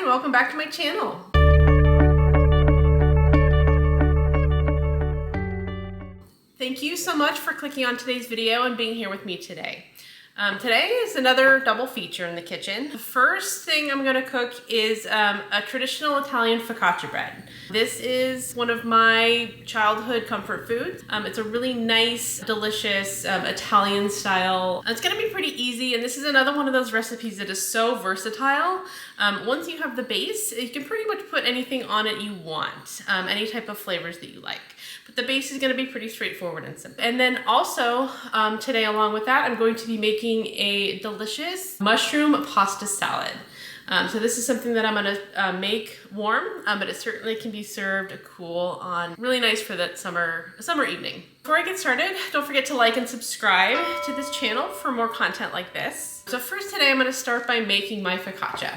and welcome back to my channel. Thank you so much for clicking on today's video and being here with me today. Today is another double feature in the kitchen. The first thing I'm gonna cook is a traditional Italian focaccia bread. This is one of my childhood comfort foods. It's a really nice, delicious Italian style. It's gonna be pretty easy, and this is another one of those recipes that is so versatile. Once you have the base, you can pretty much put anything on it you want, any type of flavors that you like. But the base is gonna be pretty straightforward and simple. And then also, today along with that, I'm going to be making a delicious mushroom pasta salad. So this is something that I'm gonna make warm, but it certainly can be served cool on really nice for that summer evening. Before I get started, don't forget to like and subscribe to this channel for more content like this. So first today, I'm gonna start by making my focaccia.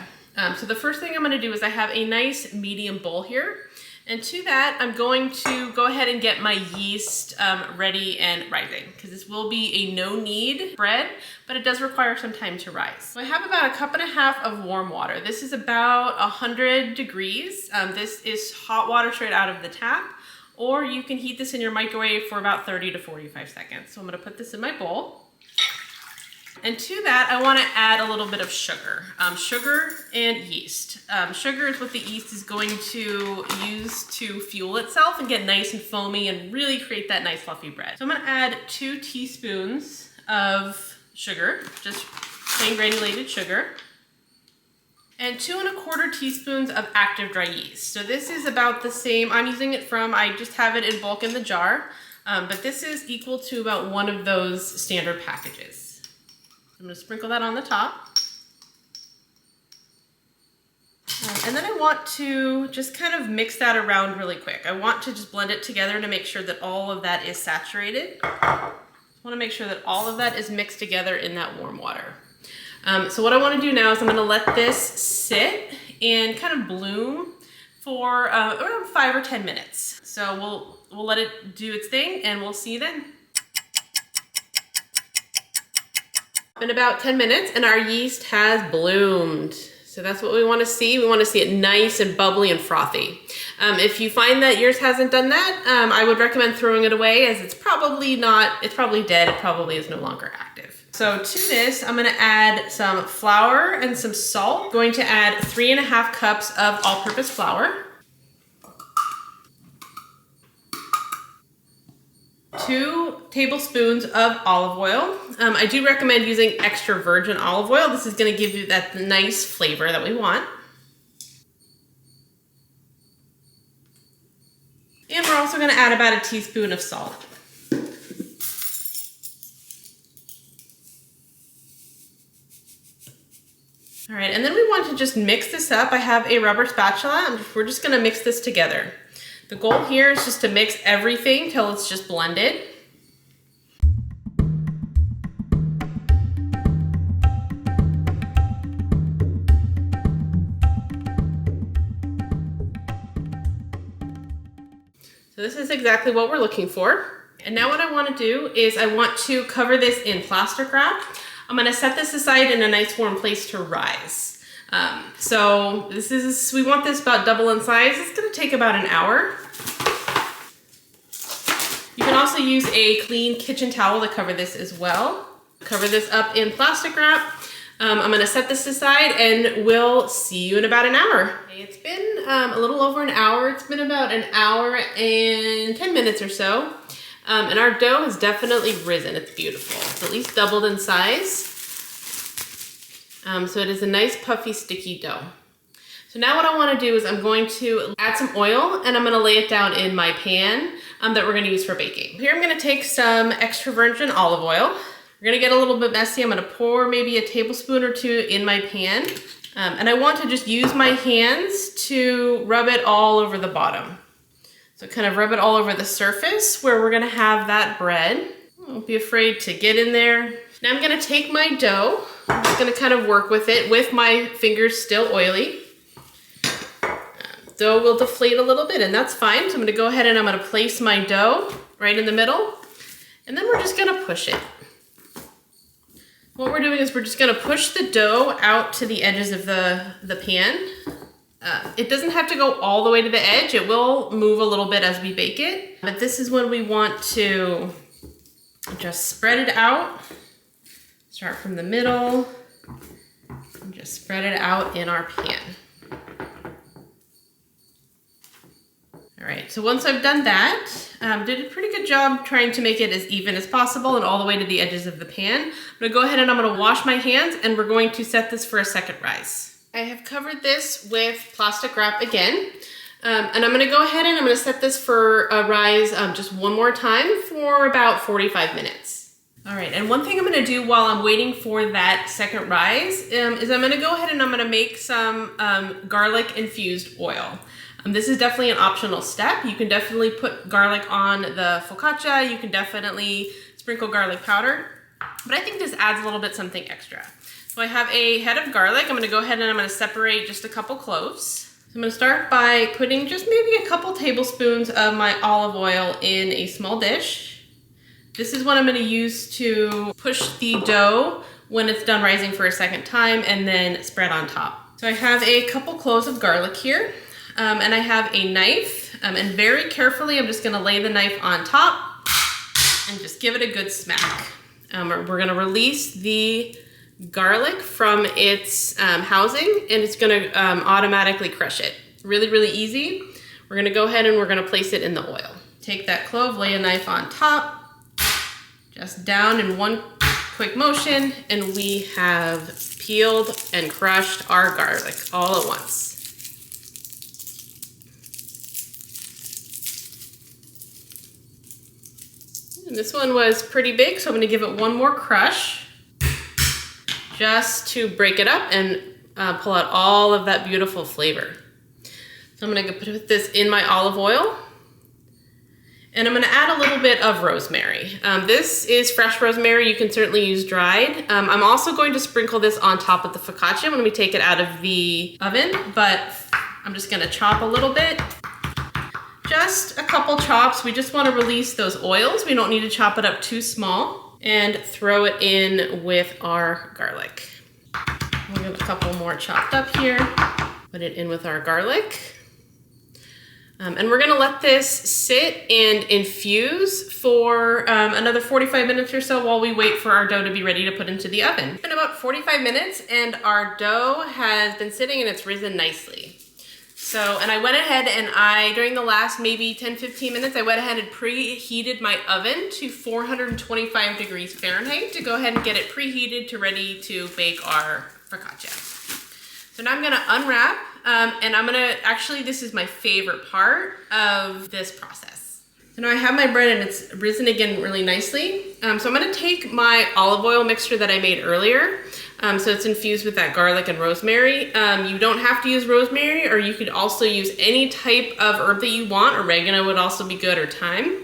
So the first thing I'm gonna do is I have a nice medium bowl here. And to that, I'm going to go ahead and get my yeast ready and rising, because this will be a no-knead bread, but it does require some time to rise. So I have about 1.5 cups of warm water. This is about 100 degrees. This is hot water straight out of the tap, or you can heat this in your microwave for about 30 to 45 seconds. So I'm gonna put this in my bowl. And to that, I want to add a little bit of sugar. Sugar and yeast. Sugar is what the yeast is going to use to fuel itself and get nice and foamy and really create that nice fluffy bread. So I'm going to add 2 teaspoons of sugar, just plain granulated sugar, and 2¼ teaspoons of active dry yeast. So this is about the same. I'm using it from, I just have it in bulk in the jar, but this is equal to about one of those standard packages. I'm gonna sprinkle that on the top. And then I want to just kind of mix that around really quick. I want to just blend it together to make sure that all of that is saturated. I wanna make sure that all of that is mixed together in that warm water. So what I wanna do now is I'm gonna let this sit and kind of bloom for around 5 or 10 minutes. So we'll let it do its thing and we'll see you then. In about 10 minutes and our yeast has bloomed. So that's what we want to see. We want to see it nice and bubbly and frothy. If you find that yours hasn't done that, I would recommend throwing it away, as it's probably dead. It probably is no longer active. So to this, I'm going to add some flour and some salt. I'm going to add 3½ cups of all-purpose flour, 2 tablespoons of olive oil. I do recommend using extra virgin olive oil. This is going to give you that nice flavor that we want. And we're also going to add about 1 teaspoon of salt. All right, and then we want to just mix this up. I have a rubber spatula. We're just going to mix this together. The goal here is just to mix everything till it's just blended. So this is exactly what we're looking for. And now what I want to do is I want to cover this in plastic wrap. I'm going to set this aside in a nice warm place to rise. So we want this about double in size. It's going to take about an hour. You can also use a clean kitchen towel to cover this as well. Cover this up in plastic wrap. I'm going to set this aside and we'll see you in about an hour. Okay, it's been a little over an hour. It's been about an hour and 10 minutes or so. And our dough has definitely risen. It's beautiful. It's at least doubled in size. So it is a nice puffy sticky dough. So now what I want to do is I'm going to add some oil and I'm going to lay it down in my pan that we're going to use for baking. Here I'm going to take some extra virgin olive oil. We're going to get a little bit messy. I'm going to pour maybe 1 tablespoon or 2 in my pan. And I want to just use my hands to rub it all over the bottom. So kind of rub it all over the surface where we're going to have that bread. Don't be afraid to get in there. Now I'm going to take my dough. I'm just going to kind of work with it with my fingers still oily. Dough will deflate a little bit and that's fine. So I'm going to go ahead and I'm going to place my dough right in the middle. And then we're just going to push it. What we're doing is we're just going to push the dough out to the edges of the pan. It doesn't have to go all the way to the edge. It will move a little bit as we bake it, but this is when we want to just spread it out. Start from the middle and just spread it out in our pan. All right, so once I've done that, did a pretty good job trying to make it as even as possible and all the way to the edges of the pan. I'm gonna go ahead and I'm gonna wash my hands and we're going to set this for a second rise. I have covered this with plastic wrap again. And I'm gonna go ahead and I'm gonna set this for a rise just one more time for about 45 minutes. All right, and one thing I'm gonna do while I'm waiting for that second rise is I'm gonna go ahead and I'm gonna make some garlic infused oil. This is definitely an optional step. You can definitely put garlic on the focaccia. You can definitely sprinkle garlic powder, but I think this adds a little bit something extra. So I have a head of garlic. I'm gonna go ahead and I'm gonna separate just a couple cloves. So I'm gonna start by putting just maybe a couple tablespoons of my olive oil in a small dish. This is what I'm gonna use to push the dough when it's done rising for a second time and then spread on top. So I have a couple cloves of garlic here. And I have a knife, and very carefully I'm just gonna lay the knife on top and just give it a good smack. We're gonna release the garlic from its housing and it's gonna automatically crush it. Really, really easy. We're gonna go ahead and we're gonna place it in the oil. Take that clove, lay a knife on top, just down in one quick motion, and we have peeled and crushed our garlic all at once. And this one was pretty big, so I'm gonna give it one more crush just to break it up and pull out all of that beautiful flavor. So I'm gonna put this in my olive oil and I'm gonna add a little bit of rosemary. This is fresh rosemary, you can certainly use dried. I'm also going to sprinkle this on top of the focaccia when we take it out of the oven, but I'm just gonna chop a little bit. Just a couple chops. We just want to release those oils. We don't need to chop it up too small, and throw it in with our garlic. We'll give a couple more chopped up here. Put it in with our garlic. And we're gonna let this sit and infuse for another 45 minutes or so while we wait for our dough to be ready to put into the oven. It's been about 45 minutes and our dough has been sitting and it's risen nicely. So, and I went ahead and during the last maybe 10-15 minutes, I went ahead and preheated my oven to 425 degrees Fahrenheit to go ahead and get it preheated to ready to bake our focaccia. So now I'm gonna unwrap and I'm gonna, actually this is my favorite part of this process. So now I have my bread and it's risen again really nicely. So I'm gonna take my olive oil mixture that I made earlier. So it's infused with that garlic and rosemary. You don't have to use rosemary, or you could also use any type of herb that you want. Oregano would also be good, or thyme.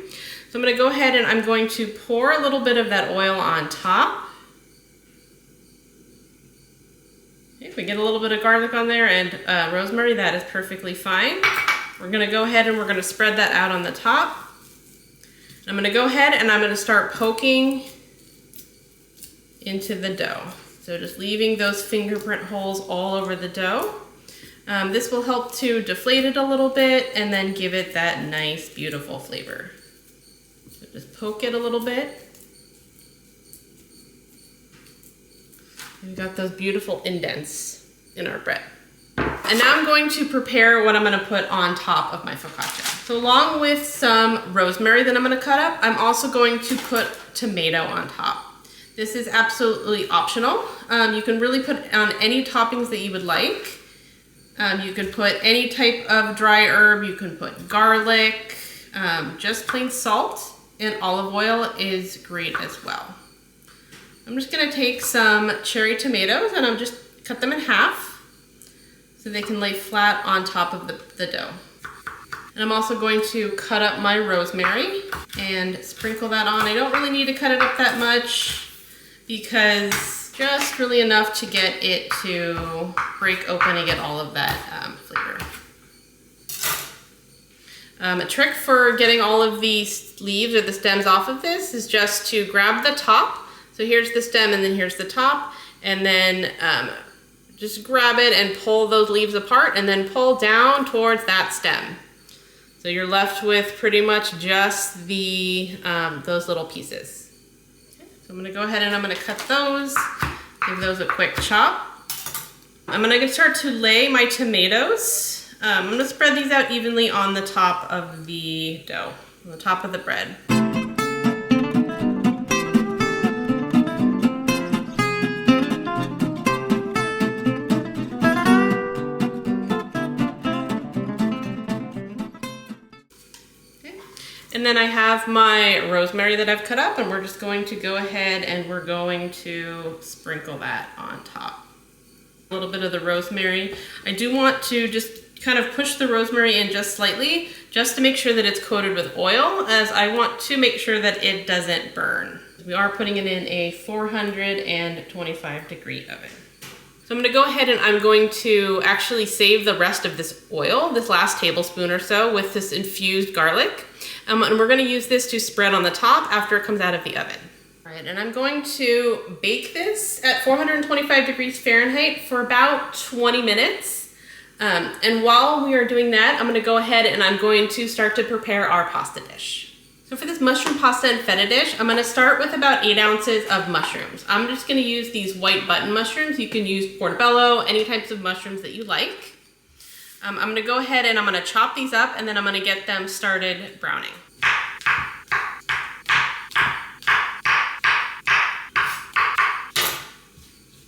So I'm gonna go ahead and I'm going to pour a little bit of that oil on top. If we get a little bit of garlic on there and rosemary, that is perfectly fine. We're gonna go ahead and we're gonna spread that out on the top. I'm gonna go ahead and I'm gonna start poking into the dough. So just leaving those fingerprint holes all over the dough. This will help to deflate it a little bit and then give it that nice, beautiful flavor. So just poke it a little bit. We've got those beautiful indents in our bread. And now I'm going to prepare what I'm gonna put on top of my focaccia. So along with some rosemary that I'm gonna cut up, I'm also going to put tomato on top. This is absolutely optional. You can really put on any toppings that you would like. You can put any type of dry herb. You can put garlic, just plain salt, and olive oil is great as well. I'm just gonna take some cherry tomatoes and I'm just cut them in half so they can lay flat on top of the dough. And I'm also going to cut up my rosemary and sprinkle that on. I don't really need to cut it up that much, because just really enough to get it to break open and get all of that flavor. A trick for getting all of these leaves or the stems off of this is just to grab the top. So here's the stem and then here's the top, and then just grab it and pull those leaves apart and then pull down towards that stem. So you're left with pretty much just the those little pieces. Okay, so I'm gonna go ahead and I'm gonna cut those, give those a quick chop. I'm gonna start to lay my tomatoes. I'm gonna spread these out evenly on the top of the dough, on the top of the bread. And then I have my rosemary that I've cut up, and we're just going to go ahead and we're going to sprinkle that on top. A little bit of the rosemary. I do want to just kind of push the rosemary in just slightly, just to make sure that it's coated with oil, as I want to make sure that it doesn't burn. We are putting it in a 425-degree oven. So I'm gonna go ahead and I'm going to actually save the rest of this oil, this last tablespoon or so, with this infused garlic. And we're gonna use this to spread on the top after it comes out of the oven. All right, and I'm going to bake this at 425 degrees Fahrenheit for about 20 minutes. And while we are doing that, I'm gonna go ahead and I'm going to start to prepare our pasta dish. So for this mushroom pasta and feta dish, I'm gonna start with about 8 ounces of mushrooms. I'm just gonna use these white button mushrooms. You can use portobello, any types of mushrooms that you like. I'm gonna go ahead and I'm gonna chop these up and then I'm gonna get them started browning.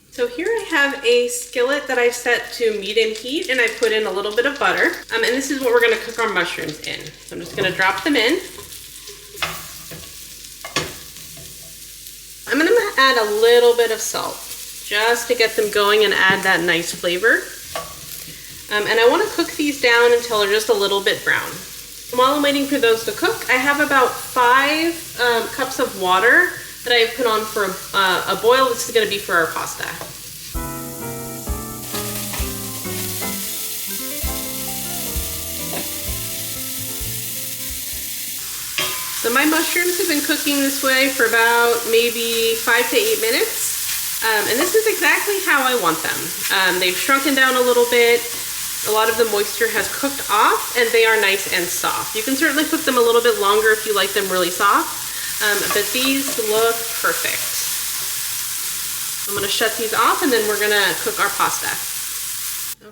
So here I have a skillet that I set to medium heat and I put in a little bit of butter. And this is what we're gonna cook our mushrooms in. So I'm just gonna drop them in. I'm gonna add a little bit of salt just to get them going and add that nice flavor. And I want to cook these down until they're just a little bit brown. While I'm waiting for those to cook, I have about 5 cups of water that I've put on for a boil. This is going to be for our pasta. So my mushrooms have been cooking this way for about maybe 5 to 8 minutes. And this is exactly how I want them. They've shrunken down a little bit. A lot of the moisture has cooked off and they are nice and soft. You can certainly cook them a little bit longer if you like them really soft, but these look perfect. I'm gonna shut these off and then we're gonna cook our pasta.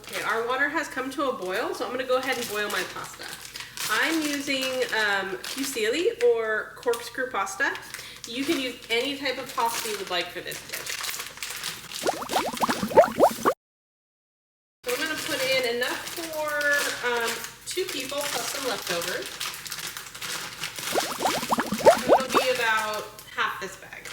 Okay, our water has come to a boil, so I'm gonna go ahead and boil my pasta. I'm using fusilli or corkscrew pasta. You can use any type of pasta you would like for this dish. So I'm going to put in enough for 2 people plus some leftovers. It'll be about half this bag.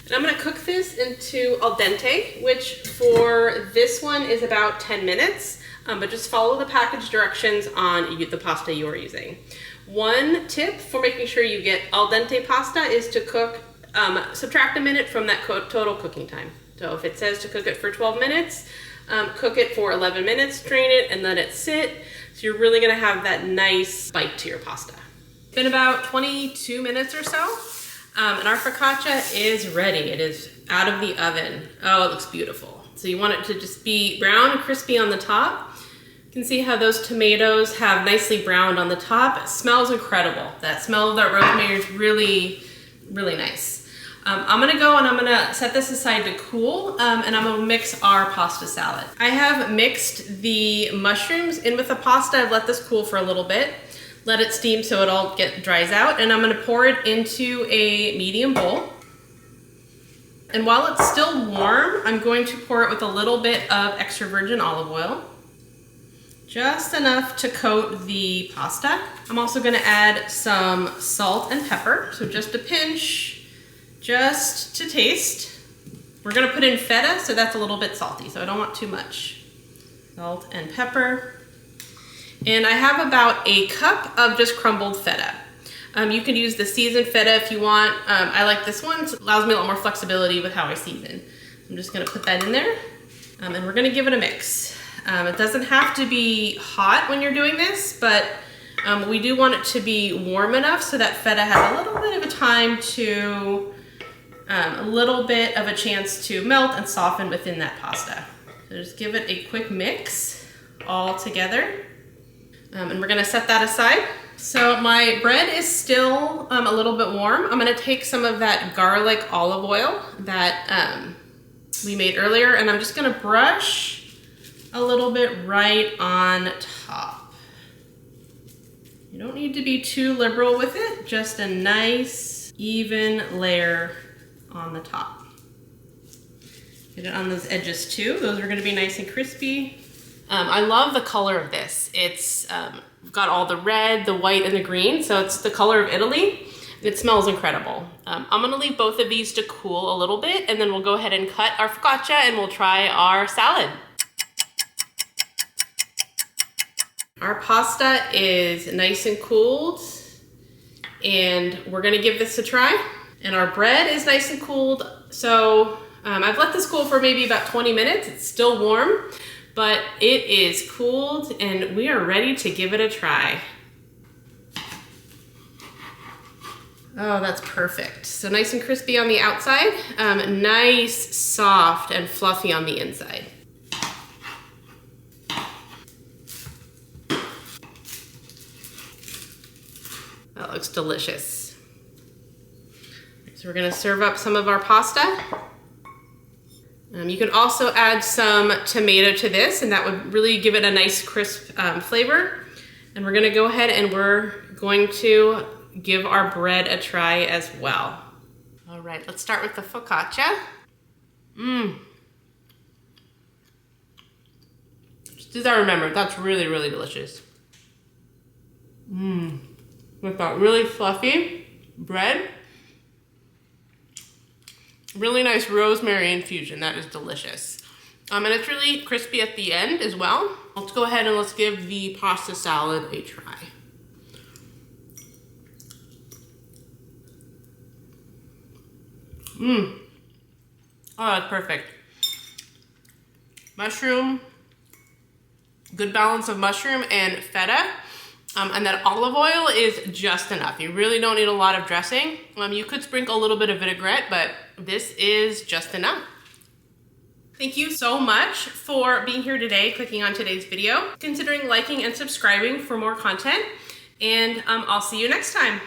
And I'm going to cook this into al dente, which for this one is about 10 minutes. But just follow the package directions on the pasta you are using. One tip for making sure you get al dente pasta is to cook, subtract a minute from that total cooking time. So if it says to cook it for 12 minutes, cook it for 11 minutes, drain it, and let it sit. So you're really gonna have that nice bite to your pasta. It's been about 22 minutes or so, and our focaccia is ready. It is out of the oven. Oh, it looks beautiful. So you want it to just be brown and crispy on the top. You can see how those tomatoes have nicely browned on the top. It smells incredible. That smell of that rosemary is really, really nice. I'm gonna go and I'm gonna set this aside to cool, and I'm gonna mix our pasta salad. I have mixed the mushrooms in with the pasta. I've let this cool for a little bit. Let it steam so it all dries out, and I'm gonna pour it into a medium bowl. And while it's still warm, I'm going to pour it with a little bit of extra virgin olive oil. Just enough to coat the pasta. I'm also gonna add some salt and pepper, so just a pinch, just to taste. We're gonna put in feta, so that's a little bit salty, so I don't want too much. Salt and pepper. And I have about a cup of just crumbled feta. You can use the seasoned feta if you want. I like this one. It allows me a lot more flexibility with how I season. I'm just gonna put that in there, and we're gonna give it a mix. It doesn't have to be hot when you're doing this, but we do want it to be warm enough so that feta has a little bit of a time to a little bit of a chance to melt and soften within that pasta. So just give it a quick mix all together. And we're gonna set that aside. So my bread is still a little bit warm. I'm gonna take some of that garlic olive oil that we made earlier, and I'm just gonna brush a little bit right on top. You don't need to be too liberal with it, just a nice even layer on the top. Get it on those edges too. Those are gonna be nice and crispy. I love the color of this. It's got all the red, the white, and the green, so it's the color of Italy. It smells incredible. I'm gonna leave both of these to cool a little bit, and then we'll go ahead and cut our focaccia and we'll try our salad. Our pasta is nice and cooled, and we're gonna give this a try. And our bread is nice and cooled, so I've let this cool for maybe about 20 minutes. It's still warm, but it is cooled, and we are ready to give it a try. Oh, that's perfect. So nice and crispy on the outside, nice, soft, and fluffy on the inside. That looks delicious. So we're gonna serve up some of our pasta. You can also add some tomato to this, and that would really give it a nice crisp flavor. And we're gonna go ahead and we're going to give our bread a try as well. All right, let's start with the focaccia. Just as I remember, that's really, really delicious. With that really fluffy bread. Really nice rosemary infusion. That is delicious. And it's really crispy at the end as well. Let's go ahead and let's give the pasta salad a try. Oh, that's perfect. Mushroom, good balance of mushroom and feta. And that olive oil is just enough. You really don't need a lot of dressing. You could sprinkle a little bit of vinaigrette, but this is just enough. Thank you so much for being here today, clicking on today's video, considering liking and subscribing for more content, and I'll see you next time.